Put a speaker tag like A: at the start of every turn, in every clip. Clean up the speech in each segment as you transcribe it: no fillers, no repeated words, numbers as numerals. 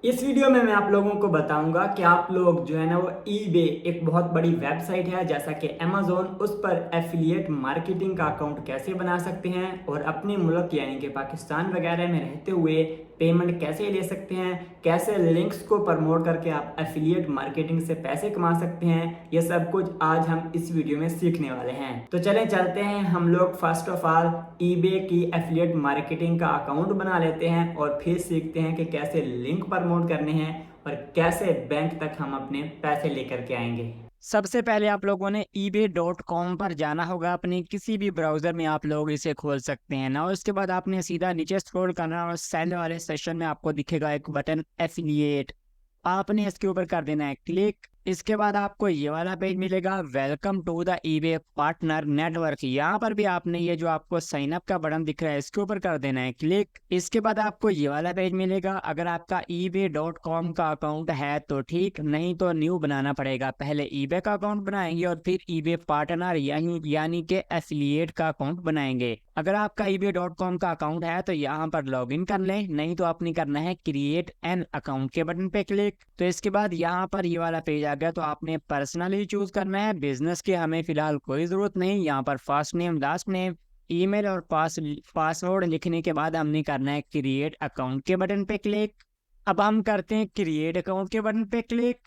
A: इस वीडियो में मैं आप लोगों को बताऊंगा कि आप लोग जो है ना वो ईबे एक बहुत बड़ी वेबसाइट है जैसा कि अमेज़न, उस पर एफिलिएट मार्केटिंग का अकाउंट कैसे बना सकते हैं और अपने मुल्क यानी कि पाकिस्तान वगैरह में रहते हुए पेमेंट कैसे ले सकते हैं, कैसे लिंक्स को प्रमोट करके आप एफिलिएट मार्केटिंग से पैसे कमा सकते हैं। ये सब कुछ आज हम इस वीडियो में सीखने वाले हैं। तो चलें चलते हैं, हम लोग फर्स्ट ऑफ ऑल ईबे की एफिलिएट मार्केटिंग का अकाउंट बना लेते हैं और फिर सीखते हैं कि कैसे लिंक प्रमोट करने हैं और कैसे बैंक तक हम अपने पैसे लेकर के आएंगे। सबसे पहले आप लोगों ने ebay.com पर जाना होगा। अपने किसी भी ब्राउज़र में आप लोग इसे खोल सकते हैं ना, और उसके बाद आपने सीधा नीचे स्क्रॉल करना और सेल वाले सेशन में आपको दिखेगा एक बटन एफिलिएट। आपने इसके ऊपर कर देना है क्लिक। इसके बाद आपको ये वाला पेज मिलेगा, welcome to the eBay partner network. यहाँ पर भी आपने ये जो आपको साइन अप का बटन दिख रहा है इसके ऊपर कर देना है क्लिक। इसके बाद आपको ये वाला पेज मिलेगा। अगर आपका ebay.com का अकाउंट है तो ठीक, नहीं तो न्यू बनाना पड़ेगा। पहले ईबे का अकाउंट बनाएंगे और फिर ईबे पार्टनर यानी कि एफिलिएट का अकाउंट बनाएंगे। अगर आपका ebay.com का अकाउंट है तो यहाँ पर लॉगिन कर लें, नहीं तो आपने करना है क्रिएट एन अकाउंट के बटन पे क्लिक। तो इसके बाद यहाँ पर ये वाला पेज आ गया, तो आपने पर्सनली चूज करना है। बिजनेस की हमें फिलहाल कोई जरूरत नहीं। यहाँ पर first name, last name, email और पासवर्ड लिखने के बाद हमने करना है क्रिएट अकाउंट के बटन पे क्लिक। अब हम करते हैं क्रिएट अकाउंट के बटन पे क्लिक।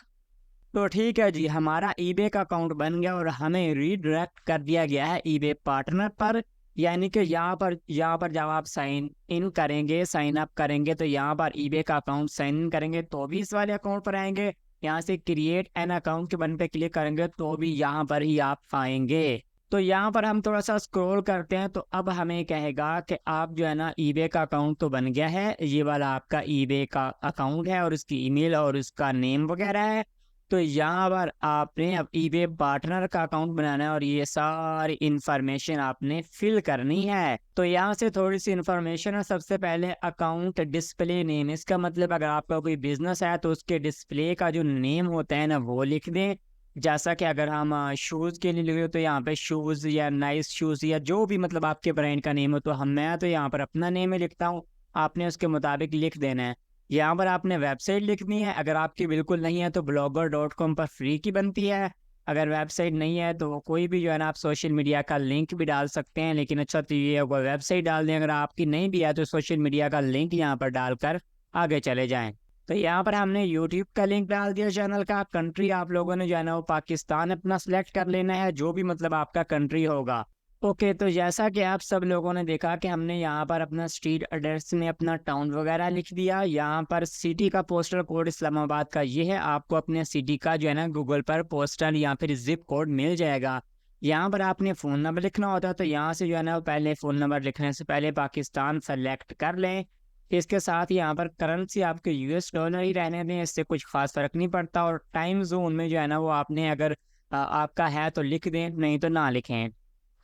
A: तो ठीक है जी, हमारा ईबे का अकाउंट बन गया और हमें रीडायरेक्ट कर दिया गया है ईबे पार्टनर पर। यानी कि यहाँ पर जब आप साइन इन करेंगे, साइन अप करेंगे, तो यहाँ पर ईबे का अकाउंट साइन इन करेंगे तो भी इस वाले अकाउंट पर आएंगे। यहाँ से क्रिएट एन अकाउंट के बटन पे क्लिक करेंगे तो भी यहाँ पर ही आप आएंगे। तो यहाँ पर हम थोड़ा सा स्क्रॉल करते हैं तो अब हमें कहेगा कि आप जो है ना ईबे का अकाउंट तो बन गया है, ये वाला आपका ईबे का अकाउंट है और उसकी ईमेल और उसका नेम वगैरह है। तो यहाँ पर आपने अब ईबे पार्टनर का अकाउंट बनाना है और ये सारी इंफॉर्मेशन आपने फिल करनी है। तो यहाँ से थोड़ी सी इंफॉर्मेशन है। सबसे पहले अकाउंट डिस्प्ले नेम, इसका मतलब अगर आपका कोई बिजनेस है तो उसके डिस्प्ले का जो नेम होता है ना वो लिख दें। जैसा कि अगर हम शूज़ के लिए लिख रहे हो तो यहाँ पे शूज़ या नाइस शूज़ या जो भी मतलब आपके ब्रांड का नेम हो, तो मैं तो यहाँ पर अपना नेम ही लिखता हूँ, आपने उसके मुताबिक लिख देना है। यहाँ पर आपने वेबसाइट लिखनी है। अगर आपकी बिल्कुल नहीं है तो blogger.com पर फ्री की बनती है। अगर वेबसाइट नहीं है तो कोई भी जो है ना आप सोशल मीडिया का लिंक भी डाल सकते हैं, लेकिन अच्छा तो ये होगा वेबसाइट डाल दें। अगर आपकी नहीं भी है तो सोशल मीडिया का लिंक यहाँ पर डालकर आगे चले जाएं। तो यहाँ पर हमने यूट्यूब का लिंक डाल दिया चैनल का। कंट्री आप लोगों ने जो है ना वो पाकिस्तान अपना सिलेक्ट कर लेना है, जो भी मतलब आपका कंट्री होगा। ओके, तो जैसा कि आप सब लोगों ने देखा कि हमने यहाँ पर अपना स्ट्रीट एड्रेस में अपना टाउन वगैरह लिख दिया। यहाँ पर सिटी का पोस्टल कोड इस्लामाबाद का ये है। आपको अपने सिटी का जो है ना गूगल पर पोस्टल या फिर जिप कोड मिल जाएगा। यहाँ पर आपने फ़ोन नंबर लिखना होता है, तो यहाँ से जो है ना पहले फ़ोन नंबर लिखने से पहले पाकिस्तान सेलेक्ट कर लें। इसके साथ ही यहाँ पर करेंसी आपके यूएस डॉलर ही रहने दें, इससे कुछ खास फर्क नहीं पड़ता। और टाइम जोन में जो है ना वो आपने अगर आपका है तो लिख दें, नहीं तो ना लिखें।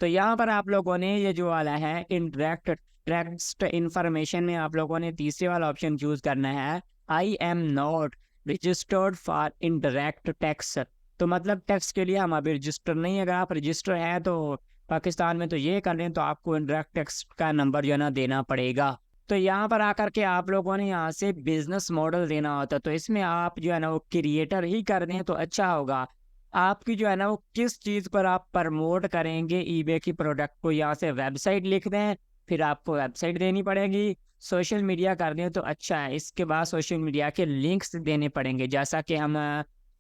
A: तो यहाँ पर आप लोगों ने ये जो वाला है इंटरेक्ट टेक्स्ट इन्फॉर्मेशन में आप लोगों ने तीसरे वाला ऑप्शन चूज करना है, I am not registered for interact tax. तो मतलब टैक्स के लिए हम अभी रजिस्टर नहीं। अगर आप रजिस्टर हैं तो पाकिस्तान में तो ये कर लें, तो आपको इंटरेक्ट टैक्स का नंबर जो है ना देना पड़ेगा। तो यहाँ पर आकर के आप लोगों ने यहाँ से बिजनेस मॉडल देना होता है, तो इसमें आप जो है ना वो क्रिएटर ही कर दें तो अच्छा होगा। आपकी जो है ना वो किस चीज़ पर आप प्रमोट करेंगे ईबे की प्रोडक्ट को, यहाँ से वेबसाइट लिख दें, फिर आपको वेबसाइट देनी पड़ेगी। सोशल मीडिया कर दें तो अच्छा है। इसके बाद सोशल मीडिया के लिंक्स देने पड़ेंगे, जैसा कि हम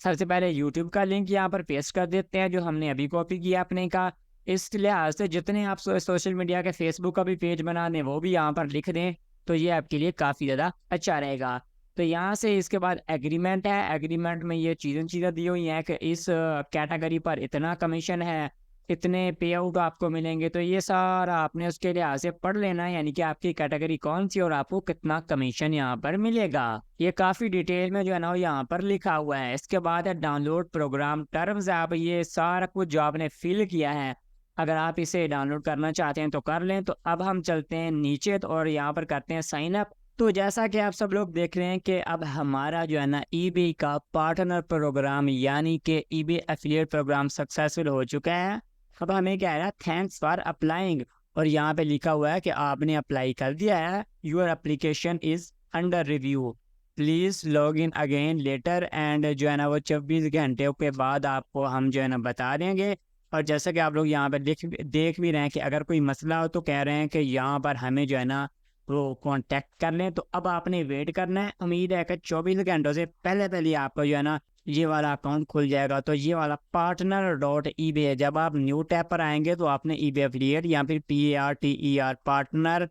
A: सबसे पहले यूट्यूब का लिंक यहाँ पर पेस्ट कर देते हैं जो हमने अभी कॉपी किया अपने का। इस लिहाज से जितने आप सोशल मीडिया के फेसबुक का भी पेज बना दें वो भी यहाँ पर लिख दें, तो ये आपके लिए काफ़ी ज़्यादा अच्छा रहेगा। तो यहाँ से इसके बाद एग्रीमेंट है। एग्रीमेंट में ये चीज़ें दी हुई हैं कि इस कैटेगरी पर इतना कमीशन है, इतने पे आउट आपको मिलेंगे। तो ये सारा आपने उसके लिहाज से पढ़ लेना है, यानी कि आपकी कैटेगरी कौन सी और आपको कितना कमीशन यहाँ पर मिलेगा। ये काफ़ी डिटेल में जो है ना वो यहाँ पर लिखा हुआ है। इसके बाद है डाउनलोड प्रोग्राम टर्म्स। आप ये सारा कुछ जो आपने फिल किया है, अगर आप इसे डाउनलोड करना चाहते हैं तो कर लें। तो अब हम चलते हैं नीचे और यहाँ पर करते हैं साइन अप। तो जैसा कि आप सब लोग देख रहे हैं कि अब हमारा जो है ना ईबे का पार्टनर प्रोग्राम यानी कि ईबे एफिलिएट प्रोग्राम सक्सेसफुल हो चुका है। अब हमें क्या है, थैंक्स फॉर अप्लाइंग, और यहाँ पे लिखा हुआ है कि आपने अप्लाई कर दिया है, your application is under review.
B: Please log in again later and जो है ना वो 24 घंटे के बाद आपको हम जो है ना बता देंगे। और जैसा कि आप लोग यहाँ पर देख भी रहे हैं कि अगर कोई मसला हो तो कह रहे हैं कि यहाँ पर हमें जो है ना वो कांटेक्ट कर लें। तो अब आपने वेट करना है। उम्मीद है कि 24 घंटों से पहले आपका जो है ना ये वाला अकाउंट खुल जाएगा। तो ये वाला पार्टनर डॉट ई बे है। जब आप न्यू टैब पर आएंगे तो आपने ई बे एफिलिएट या फिर PARTER पार्टनर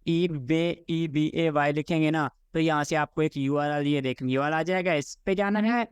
B: EBAY लिखेंगे ना, तो यहाँ से आपको एक URL ये देखेंगे URL आ जाएगा, इस पे जाना है।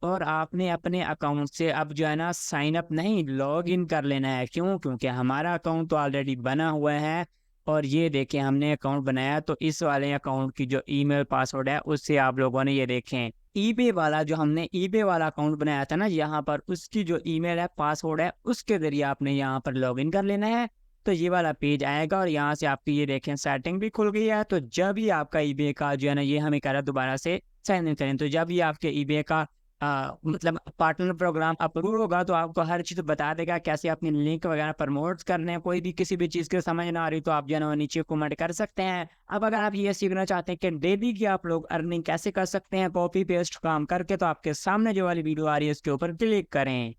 B: और आपने अपने अकाउंट से अब जो है ना साइन अप नहीं लॉग इन कर लेना है। क्यों? क्योंकि हमारा अकाउंट तो ऑलरेडी बना हुआ है। और ये देखें हमने अकाउंट बनाया, तो इस वाले अकाउंट की जो ईमेल पासवर्ड है उससे आप लोगों ने ये देखें ईबे वाला जो हमने ईबे वाला अकाउंट बनाया था ना, यहाँ पर उसकी जो ईमेल है पासवर्ड है उसके जरिए आपने यहाँ पर लॉग इन कर लेना है। तो ये वाला पेज आएगा और यहाँ से आपकी ये देखें सेटिंग भी खुल गई है। तो जब भी आपका ईबे का जो है ना ये हमें कह रहा है दोबारा से साइन इन करें, तो जब भी आपके ईबे का मतलब पार्टनर प्रोग्राम अप्रूव होगा तो आपको हर चीज़ बता देगा कैसे अपनी लिंक वगैरह प्रमोट करने हैं। कोई भी किसी भी चीज़ की समझ ना आ रही तो आप जो है ना नीचे कमेंट कर सकते हैं। अब अगर आप ये सीखना चाहते हैं कि डेली की आप लोग अर्निंग कैसे कर सकते हैं कॉपी पेस्ट काम करके, तो आपके सामने जो वाली वीडियो आ रही है उसके ऊपर क्लिक करें।